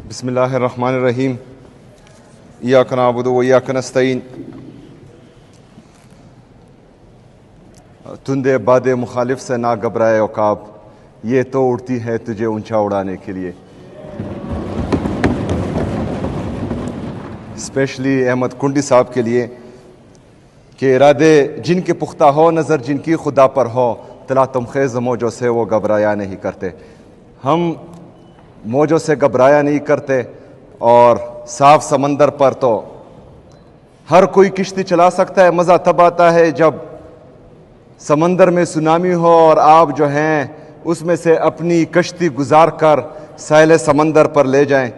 بسم اللہ الرحمن الرحیم ایاک نعبد و ایاک نستعین تندے باد مخالف سے نہ گھبرائے عقاب، یہ تو اڑتی ہے تجھے اونچا اڑانے کے لیے۔ اسپیشلی احمد کنڈی صاحب کے لیے کہ ارادے جن کے پختہ ہو، نظر جن کی خدا پر ہو، تلاتم خیز موجوں سے وہ گھبرایا نہیں کرتے۔ ہم موجوں سے گھبرایا نہیں کرتے، اور صاف سمندر پر تو ہر کوئی کشتی چلا سکتا ہے۔ مزہ تب آتا ہے جب سمندر میں سونامی ہو اور آپ جو ہیں اس میں سے اپنی کشتی گزار کر ساحل سمندر پر لے جائیں،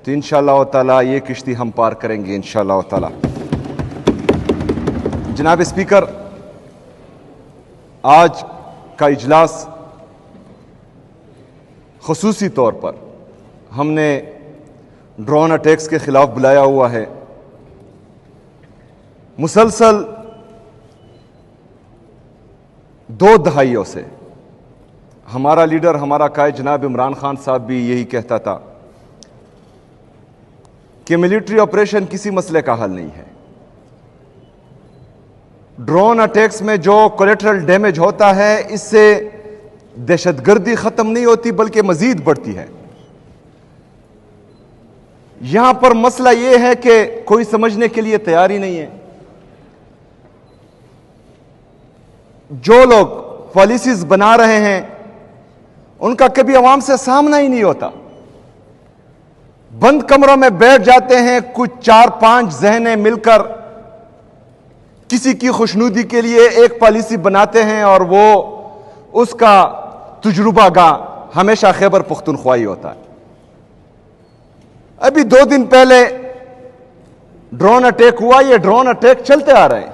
تو انشاءاللہ تعالیٰ یہ کشتی ہم پار کریں گے انشاءاللہ تعالیٰ۔ جناب اسپیکر، آج کا اجلاس خصوصی طور پر ہم نے ڈرون اٹیکس کے خلاف بلایا ہوا ہے۔ مسلسل 2 دہائیوں سے ہمارا لیڈر، ہمارا قائد جناب عمران خان صاحب بھی یہی کہتا تھا کہ ملٹری آپریشن کسی مسئلے کا حل نہیں ہے۔ ڈرون اٹیکس میں جو کولیٹرل ڈیمیج ہوتا ہے، اس سے دہشت گردی ختم نہیں ہوتی بلکہ مزید بڑھتی ہے۔ یہاں پر مسئلہ یہ ہے کہ کوئی سمجھنے کے لیے تیار ہی نہیں ہے۔ جو لوگ پالیسیز بنا رہے ہیں ان کا کبھی عوام سے سامنا ہی نہیں ہوتا۔ بند کمروں میں بیٹھ جاتے ہیں کچھ 4-5 ذہنیں مل کر کسی کی خوشنودی کے لیے ایک پالیسی بناتے ہیں، اور وہ اس کا تجربہ گاہ ہمیشہ خیبر پختونخوائی ہوتا ہے۔ ابھی 2 دن پہلے ڈرون اٹیک ہوا، یہ ڈرون اٹیک چلتے آ رہے ہیں،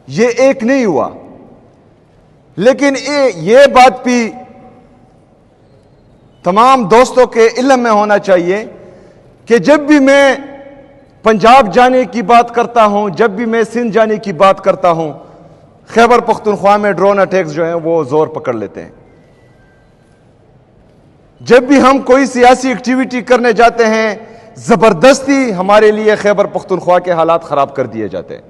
یہ ایک نہیں ہوا۔ لیکن یہ بات بھی تمام دوستوں کے علم میں ہونا چاہیے کہ جب بھی میں پنجاب جانے کی بات کرتا ہوں، جب بھی میں سندھ جانے کی بات کرتا ہوں، خیبر پختونخوا میں ڈرون اٹیکس جو ہیں وہ زور پکڑ لیتے ہیں۔ جب بھی ہم کوئی سیاسی ایکٹیویٹی کرنے جاتے ہیں، زبردستی ہمارے لیے خیبر پختونخوا کے حالات خراب کر دیے جاتے ہیں۔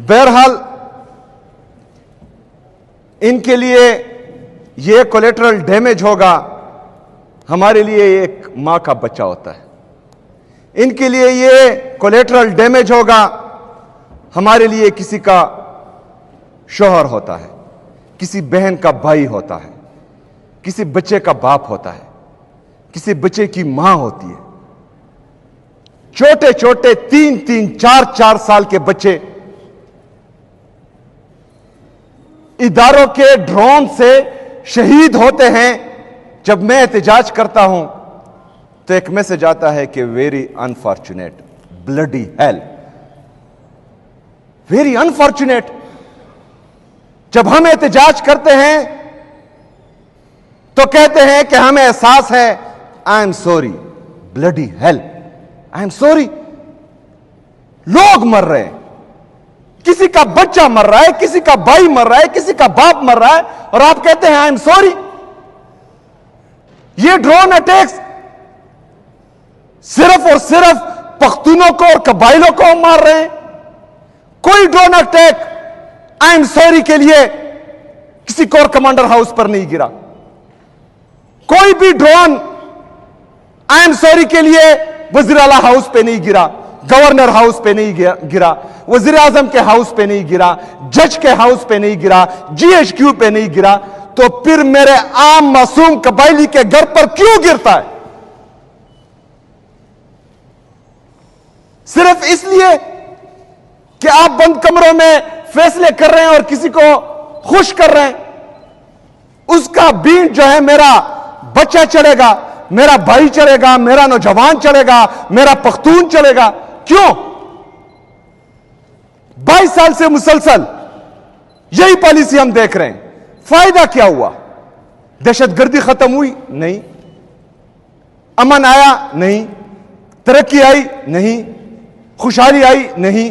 بہرحال ان کے لیے یہ کولیٹرل ڈیمیج ہوگا، ہمارے لیے ایک ماں کا بچہ ہوتا ہے۔ ان کے لیے یہ کولیٹرل ڈیمیج ہوگا، ہمارے لیے کسی کا شوہر ہوتا ہے، کسی بہن کا بھائی ہوتا ہے، کسی بچے کا باپ ہوتا ہے، کسی بچے کی ماں ہوتی ہے۔ چھوٹے چھوٹے 3-3 4-4 سال کے بچے اداروں کے ڈرون سے شہید ہوتے ہیں۔ جب میں احتجاج کرتا ہوں تو ایک میسج آتا ہے کہ very unfortunate, bloody hell, very unfortunate. جب ہم احتجاج کرتے ہیں تو کہتے ہیں کہ ہمیں احساس ہے، I am sorry, bloody hell, I am sorry. لوگ مر رہے ہیں، کسی کا بچہ مر رہا ہے، کسی کا بھائی مر رہا ہے، کسی کا باپ مر رہا ہے، اور آپ کہتے ہیں آئی ایم سوری۔ یہ ڈرون اٹیکس صرف اور صرف پختونوں کو اور قبائلوں کو مار رہے ہیں۔ کوئی drone attack I am sorry کے لیے کسی کور کمانڈر ہاؤس پر نہیں گرا۔ کوئی بھی ڈرون آئی ایم سوری کے لیے وزیر اعلیٰ ہاؤس پہ نہیں گرا، گورنر ہاؤس پہ نہیں گرا، وزیر اعظم کے ہاؤس پہ نہیں گرا، جج کے ہاؤس پہ نہیں گرا، GHQ پہ نہیں گرا، تو پھر میرے عام معصوم قبائلی کے گھر پر کیوں گرتا ہے؟ صرف اس لیے کہ آپ بند کمروں میں فیصلے کر رہے ہیں اور کسی کو خوش کر رہے ہیں۔ اس کا بینٹ جو ہے میرا بچہ چلے گا، میرا بھائی چلے گا، میرا نوجوان چلے گا، میرا پختون چلے گا۔ کیوں؟ 22 سال سے مسلسل یہی پالیسی ہم دیکھ رہے ہیں۔ فائدہ کیا ہوا؟ دہشت گردی ختم ہوئی؟ نہیں۔ امن آیا؟ نہیں۔ ترقی آئی؟ نہیں۔ خوشحالی آئی؟ نہیں۔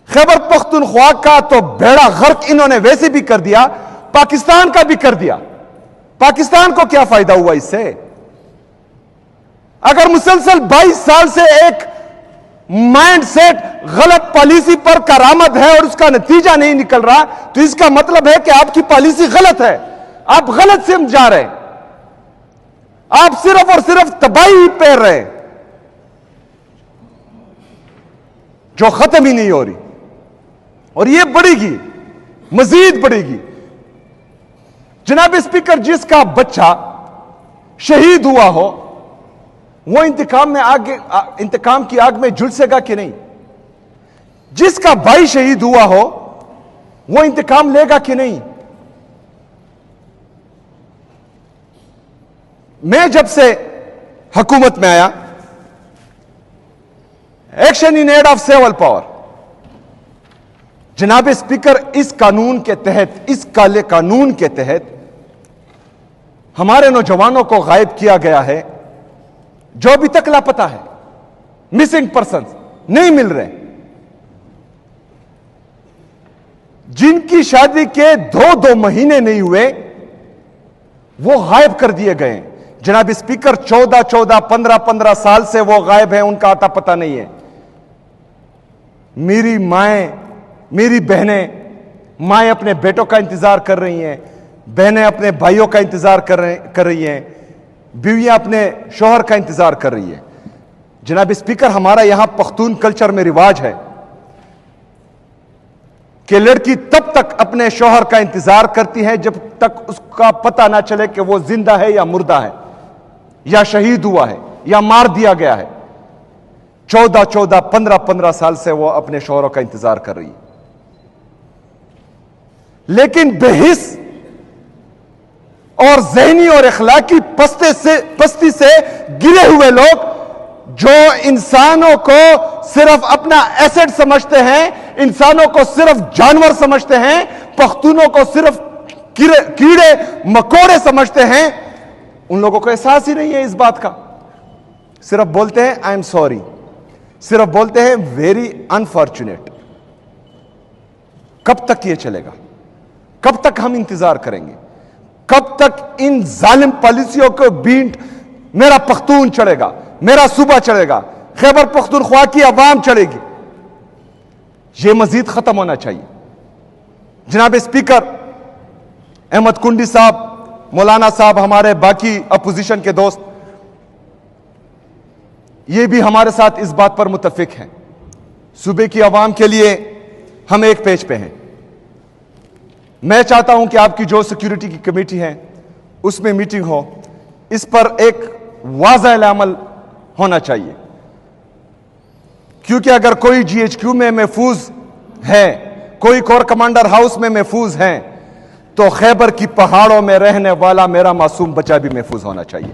خیبر پختونخوا کا تو بیڑا غرق انہوں نے ویسے بھی کر دیا، پاکستان کا بھی کر دیا۔ پاکستان کو کیا فائدہ ہوا اس سے؟ اگر مسلسل 22 سال سے ایک مائنڈ سیٹ غلط پالیسی پر کارآمد ہے اور اس کا نتیجہ نہیں نکل رہا، تو اس کا مطلب ہے کہ آپ کی پالیسی غلط ہے، آپ غلط سمت جا رہے ہیں، آپ صرف اور صرف تباہی پیر رہے ہیں جو ختم ہی نہیں ہو رہی، اور یہ بڑھے گی، مزید بڑھے گی۔ جناب اسپیکر، جس کا بچہ شہید ہوا ہو وہ انتقام کی آگ میں جھلسے گا کہ نہیں؟ جس کا بھائی شہید ہوا ہو وہ انتقام لے گا کہ نہیں؟ میں جب سے حکومت میں آیا، action in aid of civil power, جناب اسپیکر، اس قانون کے تحت، اس کالے قانون کے تحت ہمارے نوجوانوں کو غائب کیا گیا ہے، جو ابھی تک لاپتہ ہے، مسنگ پرسنز نہیں مل رہے، جن کی شادی کے دو مہینے نہیں ہوئے وہ غائب کر دیے گئے ہیں۔ جناب اسپیکر، 14 15 سال سے وہ غائب ہیں، ان کا آتا پتہ نہیں ہے۔ میری مائیں، میری بہنیں، مائیں اپنے بیٹوں کا انتظار کر رہی ہیں، بہنیں اپنے بھائیوں کا انتظار کر رہی ہیں، بیویاں اپنے شوہر کا انتظار کر رہی ہیں۔ جناب اسپیکر، ہمارا یہاں پختون کلچر میں رواج ہے کہ لڑکی تب تک اپنے شوہر کا انتظار کرتی ہے جب تک اس کا پتہ نہ چلے کہ وہ زندہ ہے یا مردہ ہے، یا شہید ہوا ہے یا مار دیا گیا ہے۔ 14 15 سال سے وہ اپنے شوہروں کا انتظار کر رہی ہے، لیکن بے حس اور ذہنی اور اخلاقی پستی سے گرے ہوئے لوگ، جو انسانوں کو صرف اپنا ایسٹ سمجھتے ہیں، انسانوں کو صرف جانور سمجھتے ہیں، پختونوں کو صرف کیڑے مکوڑے سمجھتے ہیں، ان لوگوں کو احساس ہی نہیں ہے اس بات کا۔ صرف بولتے ہیں آئی ایم سوری، صرف بولتے ہیں ویری انفارچونیٹ۔ کب تک یہ چلے گا؟ کب تک ہم انتظار کریں گے؟ کب تک ان ظالم پالیسیوں کو بینٹ میرا پختون چڑھے گا، میرا صوبہ چڑھے گا، خیبر پختونخوا کی عوام چڑھے گی؟ یہ مزید ختم ہونا چاہیے۔ جناب اسپیکر، احمد کنڈی صاحب، مولانا صاحب، ہمارے باقی اپوزیشن کے دوست، یہ بھی ہمارے ساتھ اس بات پر متفق ہیں، صوبے کی عوام کے لیے ہم ایک پیج پہ ہیں۔ میں چاہتا ہوں کہ آپ کی جو سیکیورٹی کی کمیٹی ہے اس میں میٹنگ ہو، اس پر ایک واضح عمل ہونا چاہیے، کیونکہ اگر کوئی جی ایچ کیو میں محفوظ ہے، کوئی کور کمانڈر ہاؤس میں محفوظ ہے، تو خیبر کی پہاڑوں میں رہنے والا میرا معصوم بچہ بھی محفوظ ہونا چاہیے۔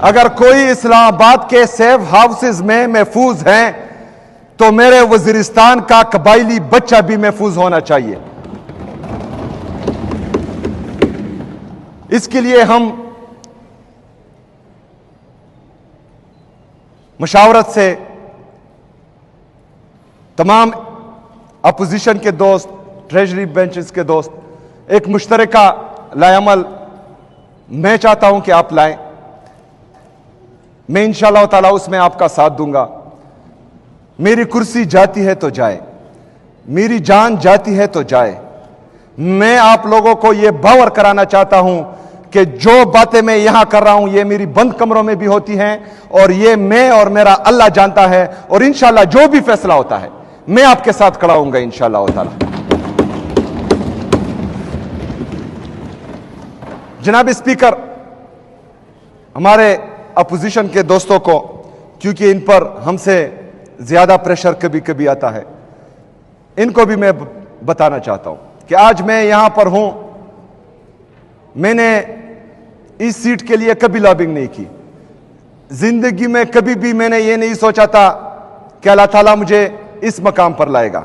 اگر کوئی اسلام آباد کے سیف ہاؤسز میں محفوظ ہیں تو میرے وزیرستان کا قبائلی بچہ بھی محفوظ ہونا چاہیے۔ اس کے لیے ہم مشاورت سے تمام اپوزیشن کے دوست، ٹریجری بینچز کے دوست، ایک مشترکہ لائے عمل میں چاہتا ہوں کہ آپ لائیں۔ میں انشاءاللہ تعالیٰ اس میں آپ کا ساتھ دوں گا۔ میری کرسی جاتی ہے تو جائے، میری جان جاتی ہے تو جائے۔ میں آپ لوگوں کو یہ باور کرانا چاہتا ہوں کہ جو باتیں میں یہاں کر رہا ہوں یہ میری بند کمروں میں بھی ہوتی ہیں، اور یہ میں اور میرا اللہ جانتا ہے، اور انشاءاللہ جو بھی فیصلہ ہوتا ہے میں آپ کے ساتھ کھڑا ہوں گا انشاءاللہ تعالیٰ۔ جناب اسپیکر، ہمارے اپوزیشن کے دوستوں کو، کیونکہ ان پر ہم سے زیادہ پریشر کبھی کبھی آتا ہے، ان کو بھی میں بتانا چاہتا ہوں کہ آج میں یہاں پر ہوں، میں نے اس سیٹ کے لیے کبھی لابنگ نہیں کی، زندگی میں کبھی بھی میں نے یہ نہیں سوچا تھا کہ اللہ تعالیٰ مجھے اس مقام پر لائے گا۔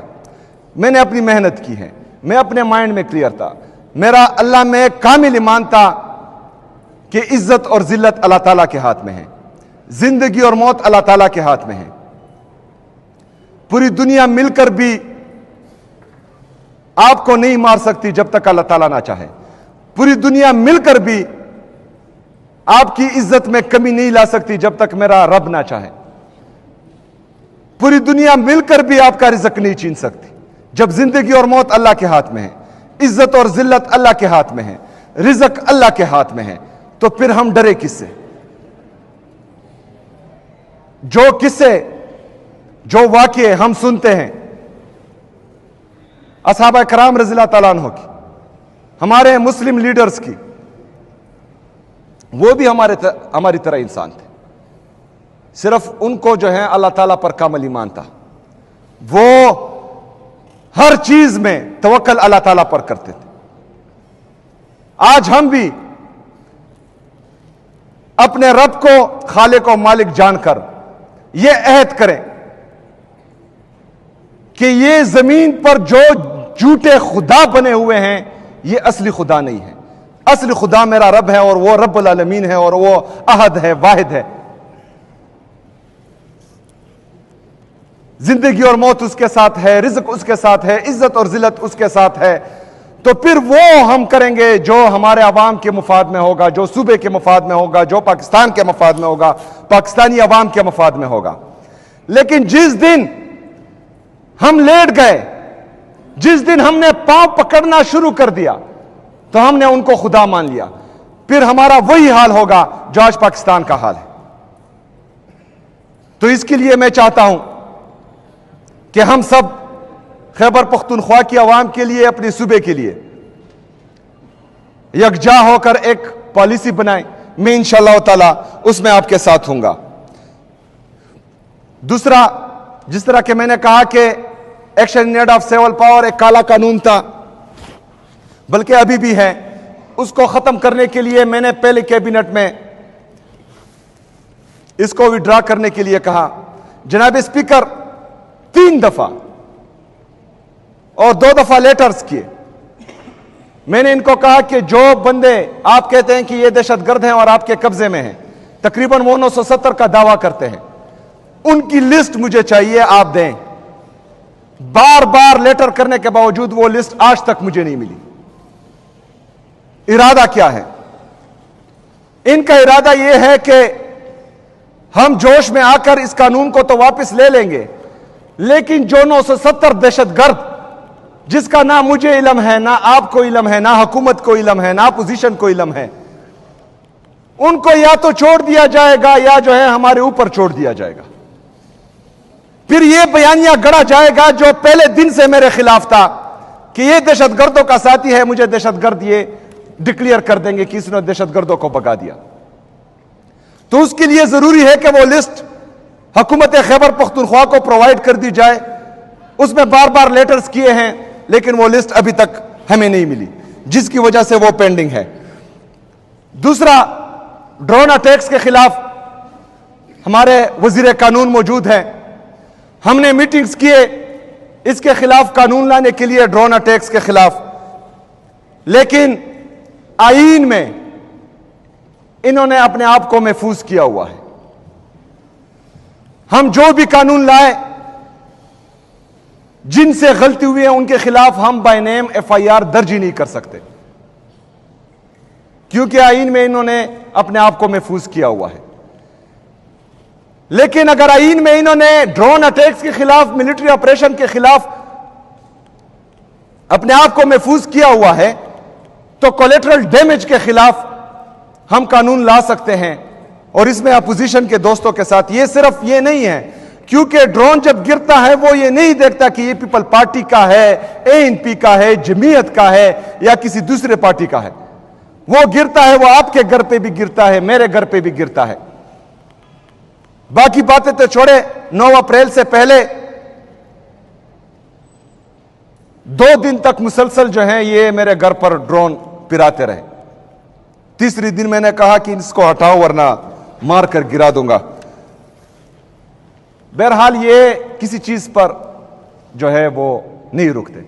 میں نے اپنی محنت کی ہے، میں اپنے مائنڈ میں کلیئر تھا، میرا اللہ میں کامل ایمان تھا کہ عزت اور ذلت اللہ تعالیٰ کے ہاتھ میں ہے، زندگی اور موت اللہ تعالیٰ کے ہاتھ میں ہے۔ پوری دنیا مل کر بھی آپ کو نہیں مار سکتی جب تک اللہ تعالیٰ نہ چاہے، پوری دنیا مل کر بھی آپ کی عزت میں کمی نہیں لا سکتی جب تک میرا رب نہ چاہے. پوری دنیا مل کر بھی آپ کا رزق نہیں چھین سکتی. جب زندگی اور موت اللہ کے ہاتھ میں ہے, عزت اور ذلت اللہ کے ہاتھ میں ہے, رزق اللہ کے ہاتھ میں ہے, تو پھر ہم ڈرے کس سے؟ جو قصے, جو واقعے ہم سنتے ہیں اصحابہ کرام رضی اللہ تعالیٰ عنہ کی, ہمارے مسلم لیڈرز کی, وہ بھی ہماری طرح انسان تھے. صرف ان کو جو ہے اللہ تعالیٰ پر کامل ایمان تھا. وہ ہر چیز میں توکل اللہ تعالیٰ پر کرتے تھے. آج ہم بھی اپنے رب کو خالق و مالک جان کر یہ عہد کریں کہ یہ زمین پر جو جھوٹے خدا بنے ہوئے ہیں یہ اصلی خدا نہیں ہے. اصلی خدا میرا رب ہے, اور وہ رب العالمین ہے, اور وہ احد ہے, واحد ہے. زندگی اور موت اس کے ساتھ ہے, رزق اس کے ساتھ ہے, عزت اور ذلت اس کے ساتھ ہے. تو پھر وہ ہم کریں گے جو ہمارے عوام کے مفاد میں ہوگا, جو صوبے کے مفاد میں ہوگا, جو پاکستان کے مفاد میں ہوگا, پاکستانی عوام کے مفاد میں ہوگا. لیکن جس دن ہم لیٹ گئے, جس دن ہم نے پاؤں پکڑنا شروع کر دیا, تو ہم نے ان کو خدا مان لیا. پھر ہمارا وہی حال ہوگا جو آج پاکستان کا حال ہے. تو اس کے لیے میں چاہتا ہوں کہ ہم سب خیبر پختونخوا کی عوام کے لیے, اپنے صوبے کے لیے یکجا ہو کر ایک پالیسی بنائیں. میں انشاءاللہ تعالی اس میں آپ کے ساتھ ہوں گا. دوسرا, جس طرح کہ میں نے کہا کہ action need of civil power ایک کالا قانون تھا, بلکہ ابھی بھی ہے, اس کو ختم کرنے کے لیے میں نے پہلے کیبنٹ میں اس کو وڈرا کرنے کے لیے کہا. جناب اسپیکر 3 دفعہ اور 2 دفعہ لیٹرز کیے. میں نے ان کو کہا کہ جو بندے آپ کہتے ہیں کہ یہ دہشت گرد ہیں اور آپ کے قبضے میں ہیں, تقریباً وہ 970 کا دعویٰ کرتے ہیں, ان کی لسٹ مجھے چاہیے, آپ دیں. بار بار لیٹر کرنے کے باوجود وہ لسٹ آج تک مجھے نہیں ملی. ارادہ کیا ہے ان کا؟ ارادہ یہ ہے کہ ہم جوش میں آ کر اس قانون کو تو واپس لے لیں گے, لیکن جو 970 دہشت گرد جس کا نہ مجھے علم ہے, نہ آپ کو علم ہے, نہ حکومت کو علم ہے, نہ اپوزیشن کو علم ہے, ان کو یا تو چھوڑ دیا جائے گا یا جو ہے ہمارے اوپر چھوڑ دیا جائے گا. پھر یہ بیانیہ گڑا جائے گا جو پہلے دن سے میرے خلاف تھا کہ یہ دہشت گردوں کا ساتھی ہے, مجھے دہشت گرد یہ ڈکلیئر کر دیں گے کہ اس نے دہشت گردوں کو بگا دیا. تو اس کے لیے ضروری ہے کہ وہ لسٹ حکومت خیبر پختونخوا کو پرووائڈ کر دی جائے. اس میں بار بار لیٹرز کیے ہیں, لیکن وہ لسٹ ابھی تک ہمیں نہیں ملی, جس کی وجہ سے وہ پینڈنگ ہے. دوسرا, ڈرون اٹیکس کے خلاف ہمارے وزیر قانون موجود ہیں. ہم نے میٹنگز کیے اس کے خلاف, قانون لانے کے لیے, ڈرون اٹیکس کے خلاف. لیکن آئین میں انہوں نے اپنے آپ کو محفوظ کیا ہوا ہے. ہم جو بھی قانون لائے جن سے غلطی ہوئی ہے ان کے خلاف ہم بائی نیم FIR درج ہی نہیں کر سکتے, کیونکہ آئین میں انہوں نے اپنے آپ کو محفوظ کیا ہوا ہے. لیکن اگر آئین میں انہوں نے ڈرون اٹیکس کے خلاف, ملٹری آپریشن کے خلاف اپنے آپ کو محفوظ کیا ہوا ہے, تو کولیٹرل ڈیمیج کے خلاف ہم قانون لا سکتے ہیں. اور اس میں اپوزیشن کے دوستوں کے ساتھ یہ صرف یہ نہیں ہے, کیونکہ ڈرون جب گرتا ہے وہ یہ نہیں دیکھتا کہ یہ پیپل پارٹی کا ہے, ANP کا ہے, جمعیت کا ہے, یا کسی دوسرے پارٹی کا ہے. وہ گرتا ہے, وہ آپ کے گھر پہ بھی گرتا ہے, میرے گھر پہ بھی گرتا ہے. باقی باتیں تو چھوڑے, 9 اپریل سے پہلے 2 دن تک مسلسل جو ہیں یہ میرے گھر پر ڈرون پھراتے رہے. تیسری دن میں نے کہا کہ اس کو ہٹاؤ ورنہ مار کر گرا دوں گا. بہرحال یہ کسی چیز پر جو ہے وہ نہیں رکتے.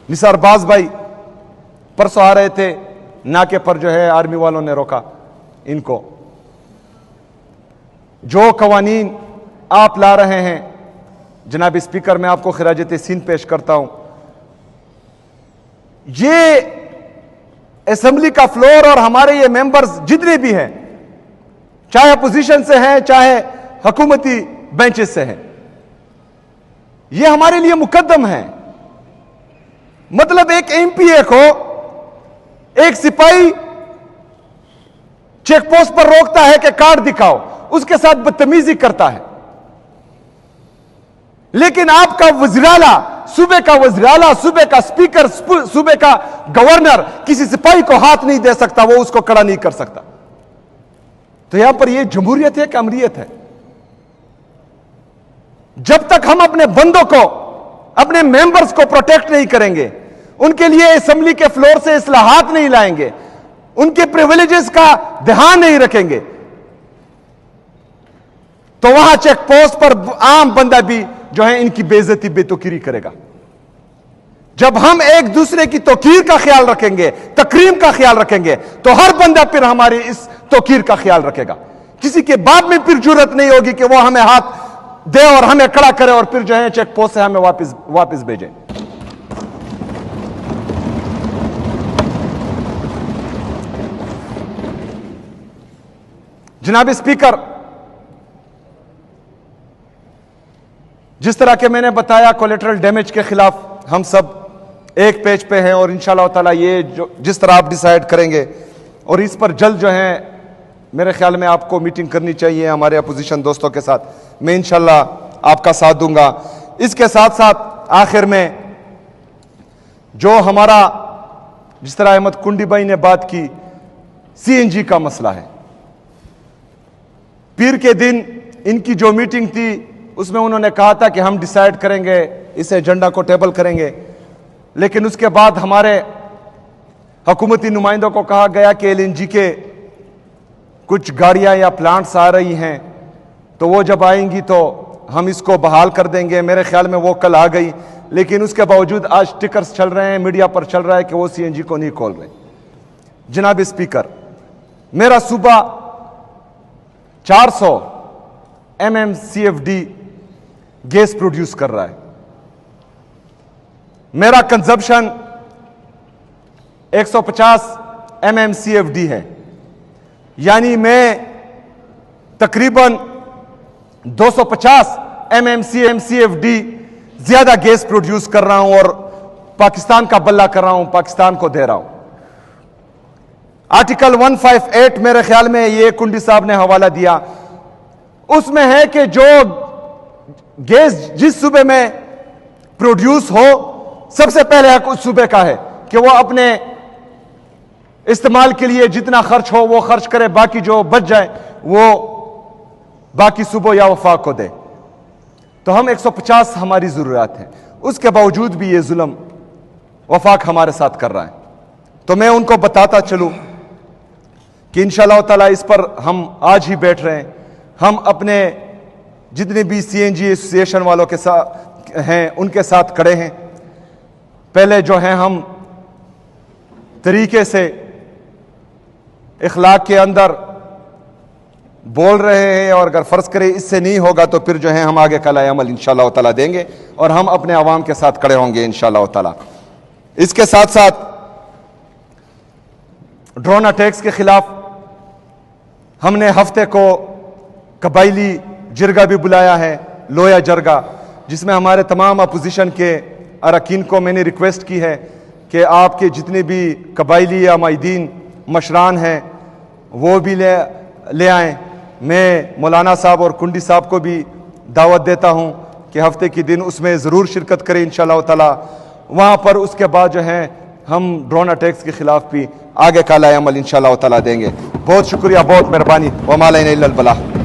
نثار باز بھائی پرسوں آ رہے تھے, ناکے پر جو ہے آرمی والوں نے روکا ان کو. جو قوانین آپ لا رہے ہیں جناب اسپیکر, میں آپ کو خراج تحسین پیش کرتا ہوں. یہ اسمبلی کا فلور اور ہمارے یہ ممبرز جتنے بھی ہیں، چاہے اپوزیشن سے ہیں چاہے حکومتی بینچز سے ہیں، یہ ہمارے لیے مقدم ہے. مطلب ایک ایم پی اے کو ایک سپاہی چیک پوسٹ پر روکتا ہے کہ کارڈ دکھاؤ، اس کے ساتھ بدتمیزی کرتا ہے. لیکن آپ کا وزیراعلی، صوبے کا وزیراعلی، صوبے کا اسپیکر، صوبے کا گورنر کسی سپاہی کو ہاتھ نہیں دے سکتا، وہ اس کو کڑا نہیں کر سکتا. تو یہاں پر یہ جمہوریت ہے کہ امریت ہے؟ جب تک ہم اپنے بندوں کو، اپنے ممبرز کو پروٹیکٹ نہیں کریں گے، ان کے لیے اسمبلی کے فلور سے اصلاحات نہیں لائیں گے، ان کے پریویلیجز کا دھیان نہیں رکھیں گے، تو وہاں چیک پوسٹ پر عام بندہ بھی جو ہے ان کی بے عزتی، بے توقیری کرے گا. جب ہم ایک دوسرے کی توقیر کا خیال رکھیں گے، تکریم کا خیال رکھیں گے، تو ہر بندہ پھر ہماری اس توقیر کا خیال رکھے گا. کسی کے باپ میں پھر جرت نہیں ہوگی کہ وہ ہمیں ہاتھ دے اور ہمیں کھڑا کرے اور پھر جو ہے چیک پوسٹ سے ہمیں واپس بھیجیں. جناب اسپیکر، جس طرح کہ میں نے بتایا کولیٹرل ڈیمیج کے خلاف ہم سب ایک پیج پہ ہیں، اور انشاءاللہ تعالی یہ جس طرح آپ ڈیسائیڈ کریں گے، اور اس پر جلد جو ہے میرے خیال میں آپ کو میٹنگ کرنی چاہیے ہمارے اپوزیشن دوستوں کے ساتھ. میں انشاءاللہ آپ کا ساتھ دوں گا. اس کے ساتھ ساتھ آخر میں جو ہمارا، جس طرح احمد کنڈی بھائی نے بات کی، سی این جی کا مسئلہ ہے. پیر کے دن ان کی جو میٹنگ تھی اس میں انہوں نے کہا تھا کہ ہم ڈیسائیڈ کریں گے، اس ایجنڈا کو ٹیبل کریں گے، لیکن اس کے بعد ہمارے حکومتی نمائندوں کو کہا گیا کہ ایل این جی کے کچھ گاڑیاں یا پلانٹس آ رہی ہیں، تو وہ جب آئیں گی تو ہم اس کو بحال کر دیں گے. میرے خیال میں وہ کل آ گئی، لیکن اس کے باوجود آج ٹکرز چل رہے ہیں، میڈیا پر چل رہا ہے کہ وہ سی این جی کو نہیں کھول رہے. جناب اسپیکر، میرا صوبہ 400 MMCFD گیس پروڈیوس کر رہا ہے. میرا کنزمپشن 150 MMCFD ہے، یعنی میں تقریباً 250 MMCFD زیادہ گیس پروڈیوس کر رہا ہوں اور پاکستان کا بلہ کر رہا ہوں، پاکستان کو دے رہا ہوں. آرٹیکل 158 میرے خیال میں یہ کنڈی صاحب نے حوالہ دیا، اس میں ہے کہ جو گیس جس صوبے میں پروڈیوس ہو، سب سے پہلے حق اس صوبے کا ہے کہ وہ اپنے استعمال کے لیے جتنا خرچ ہو وہ خرچ کرے، باقی جو بچ جائے وہ باقی صوبوں یا وفاق کو دے. تو ہم 150 ہماری ضروریات ہیں، اس کے باوجود بھی یہ ظلم وفاق ہمارے ساتھ کر رہا ہے. تو میں ان کو بتاتا چلوں کہ انشاءاللہ تعالی اس پر ہم آج ہی بیٹھ رہے ہیں. ہم اپنے جتنے بھی سی این جی ایسوسیشن والوں کے ساتھ ہیں ان کے ساتھ کھڑے ہیں. پہلے جو ہیں ہم طریقے سے اخلاق کے اندر بول رہے ہیں، اور اگر فرض کرے اس سے نہیں ہوگا تو پھر جو ہے ہم آگے کا لائے عمل انشاءاللہ تعالی دیں گے، اور ہم اپنے عوام کے ساتھ کھڑے ہوں گے انشاءاللہ تعالی. اس کے ساتھ ساتھ ڈرون اٹیکس کے خلاف ہم نے ہفتے کو قبائلی جرگہ بھی بلایا ہے، لویا جرگہ، جس میں ہمارے تمام اپوزیشن کے اراکین کو میں نے ریکویسٹ کی ہے کہ آپ کے جتنے بھی قبائلی یا مائدین مشران ہیں وہ بھی لے آئیں. میں مولانا صاحب اور کنڈی صاحب کو بھی دعوت دیتا ہوں کہ ہفتے کے دن اس میں ضرور شرکت کریں انشاءاللہ تعالی. وہاں پر اس کے بعد جو ہے ہم ڈرون اٹیکس کے خلاف بھی آگے کا لائے عمل انشاءاللہ تعالی دیں گے. بہت شکریہ، بہت مہربانی. وما علینا الا البلاغ.